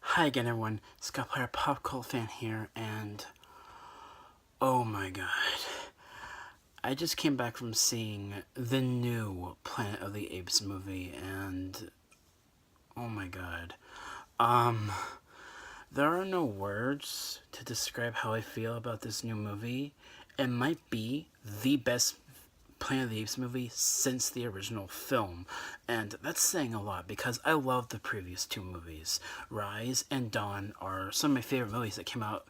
Hi again, everyone. Scott Player Pop Cult fan here, and oh my god. I just came back from seeing the new Planet of the Apes movie, and oh my god. Um, there are no words to describe how I feel about this new movie. It might be the best Planet of the Apes movie since the original film, and that's saying a lot because I love the previous two movies. Rise and Dawn are some of my favorite movies that came out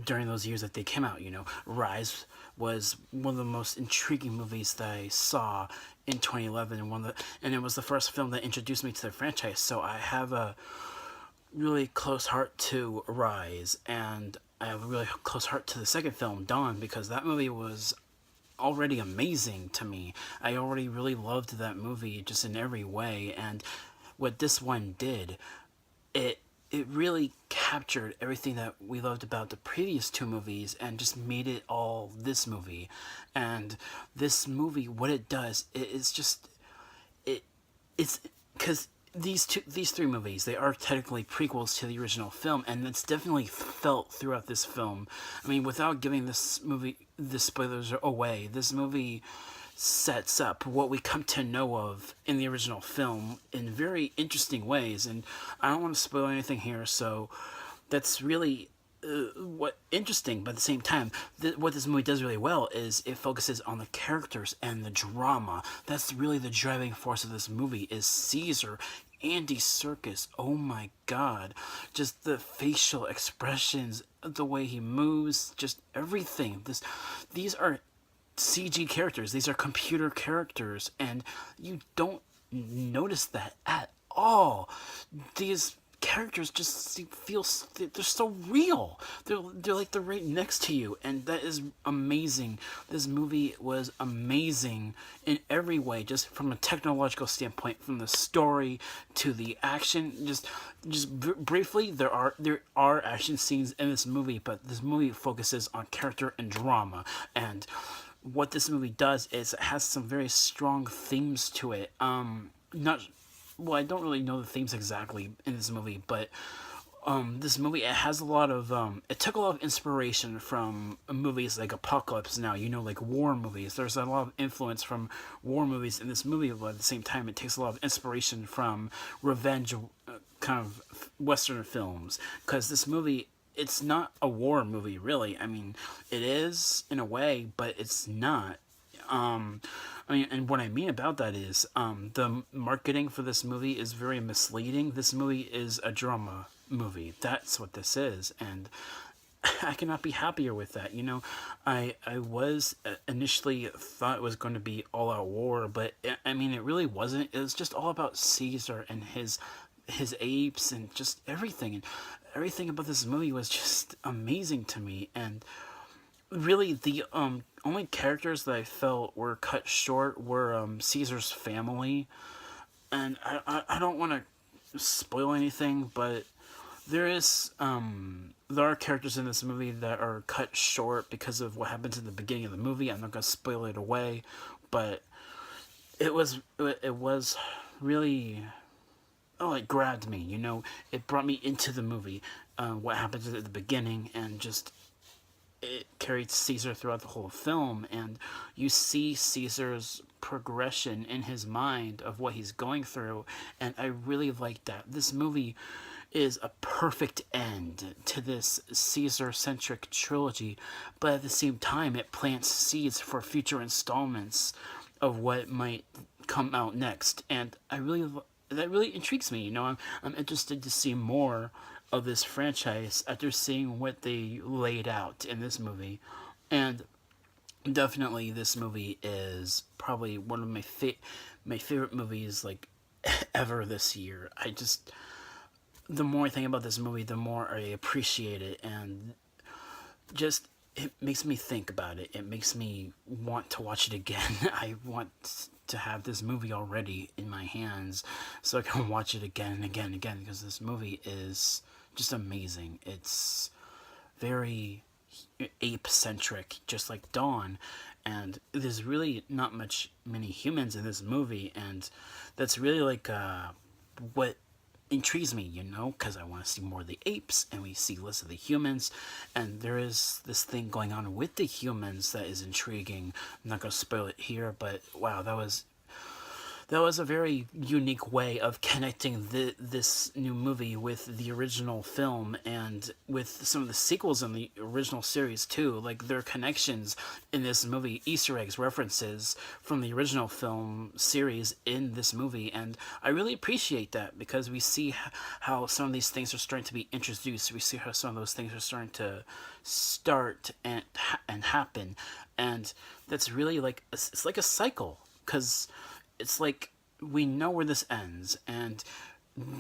during those years that they came out. Rise was one of the most intriguing movies that I saw in 2011, and it was the first film that introduced me to the franchise. So I have a really close heart to Rise, and I have a really close heart to the second film, Dawn, because that movie was already amazing to me. I already really loved that movie just in every way, and what this one did, it it really captured everything that we loved about the previous two movies and just made it all this movie. And this movie, what it does, it's just it's because these three movies, they are technically prequels to the original film, and it's definitely felt throughout this film. I mean, without giving the spoilers away, this movie sets up what we come to know of in the original film in very interesting ways, and I don't want to spoil anything here, so that's really what interesting. But at the same time, what this movie does really well is it focuses on the characters and the drama. That's really the driving force of this movie is Caesar. Andy Serkis, oh my god, just the facial expressions, the way he moves, just everything. These are CG characters. These are computer characters, and you don't notice that at all. These characters just feel they're so real. They're like they're right next to you, and that is amazing. This movie was amazing in every way, just from a technological standpoint, from the story to the action. Briefly, there are action scenes in this movie, but this movie focuses on character and drama. And what this movie does is it has some very strong themes to it. Not well, I don't really know the themes exactly in this movie, but this movie, it has a lot of it took a lot of inspiration from movies like Apocalypse Now, like war movies. There's a lot of influence from war movies in this movie, but at the same time it takes a lot of inspiration from revenge kind of western films, because this movie, it's not a war movie really. I mean, it is in a way, but it's not. I mean, and what I mean about that is the marketing for this movie is very misleading. This movie is a drama movie. That's what this is, and I cannot be happier with that. I was initially thought it was going to be all out war, but I mean, it really wasn't. It was just all about Caesar and his apes and just everything, and everything about this movie was just amazing to me. And really, the only characters that I felt were cut short were Caesar's family, and I don't want to spoil anything, but there are characters in this movie that are cut short because of what happens in the beginning of the movie. I'm not gonna spoil it away, but it was really, oh, it grabbed me. It brought me into the movie. What happens at the beginning, and just it carried Caesar throughout the whole film, and you see Caesar's progression in his mind of what he's going through, and I really like that. This movie is a perfect end to this Caesar-centric trilogy, but at the same time, it plants seeds for future installments of what might come out next, and that really intrigues me. I'm interested to see more of this franchise after seeing what they laid out in this movie. And definitely this movie is probably one of my favorite movies, like, ever this year. The more I think about this movie, the more I appreciate it, and just it makes me think about it. It makes me want to watch it again. I want to have this movie already in my hands so I can watch it again and again and again, because this movie is just amazing. It's very ape-centric, just like Dawn, and there's really not many humans in this movie, and that's really like what intrigues me, because I want to see more of the apes and we see less of the humans. And there is this thing going on with the humans that is intriguing. I'm not going to spoil it here, but wow, that was a very unique way of connecting this new movie with the original film and with some of the sequels in the original series too. Like, there are connections in this movie, Easter eggs, references from the original film series in this movie, and I really appreciate that because we see how some of these things are starting to be introduced. We see how some of those things are starting to start and happen, and that's really like it's like a cycle because it's like we know where this ends, and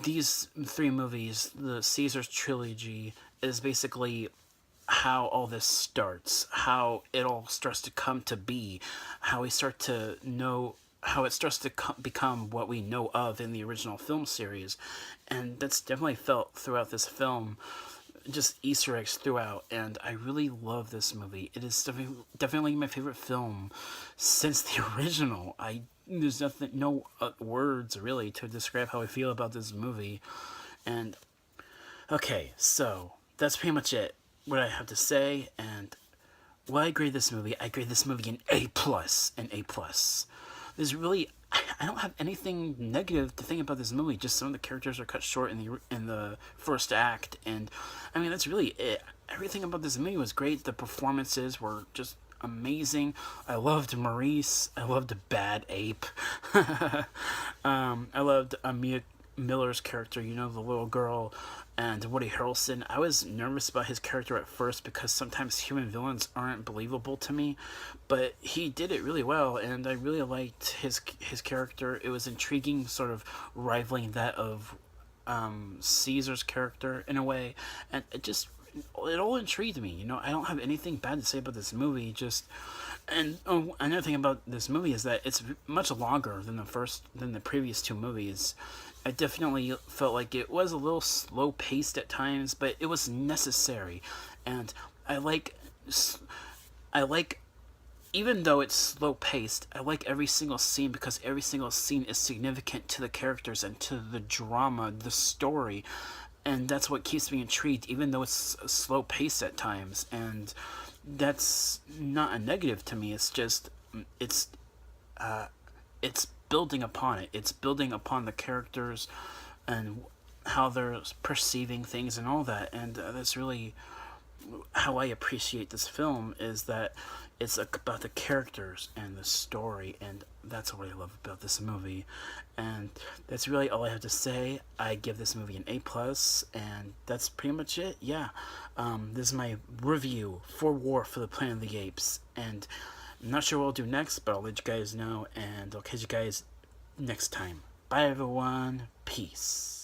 these three movies, the Caesar's trilogy, is basically how all this starts, how it all starts to come to be, how we start to know, how it starts to become what we know of in the original film series, and that's definitely felt throughout this film, just Easter eggs throughout, and I really love this movie. It is definitely my favorite film since the original. There's nothing, no words really to describe how I feel about this movie. And okay, so that's pretty much it. What I have to say, and well, I grade this movie. I grade this movie an A plus, an A plus. There's really, I don't have anything negative to think about this movie. Just some of the characters are cut short in the first act, and I mean that's really it. Everything about this movie was great. The performances were just amazing. I loved Maurice. I loved Bad Ape. I loved Mia Miller's character, the little girl, and Woody Harrelson. I was nervous about his character at first because sometimes human villains aren't believable to me, but he did it really well, and I really liked his character. It was intriguing, sort of rivaling that of Caesar's character in a way, and it all intrigued me. I don't have anything bad to say about this movie. Another thing about this movie is that it's much longer than the previous two movies. I definitely felt like it was a little slow paced at times, but it was necessary, and I like, even though it's slow paced, I like every single scene because every single scene is significant to the characters and to the drama, the story, and that's what keeps me intrigued, even though it's slow paced at times. And that's not a negative to me. It's just it's building upon it. It's building upon the characters and how they're perceiving things and all that. And that's really how I appreciate this film, is that it's about the characters and the story, and that's what I love about this movie. And that's really all I have to say. I give this movie an A plus, and that's pretty much it. Yeah, this is my review for War for the Planet of the Apes, and I'm not sure what I'll do next, but I'll let you guys know, and I'll catch you guys next time. Bye everyone, peace.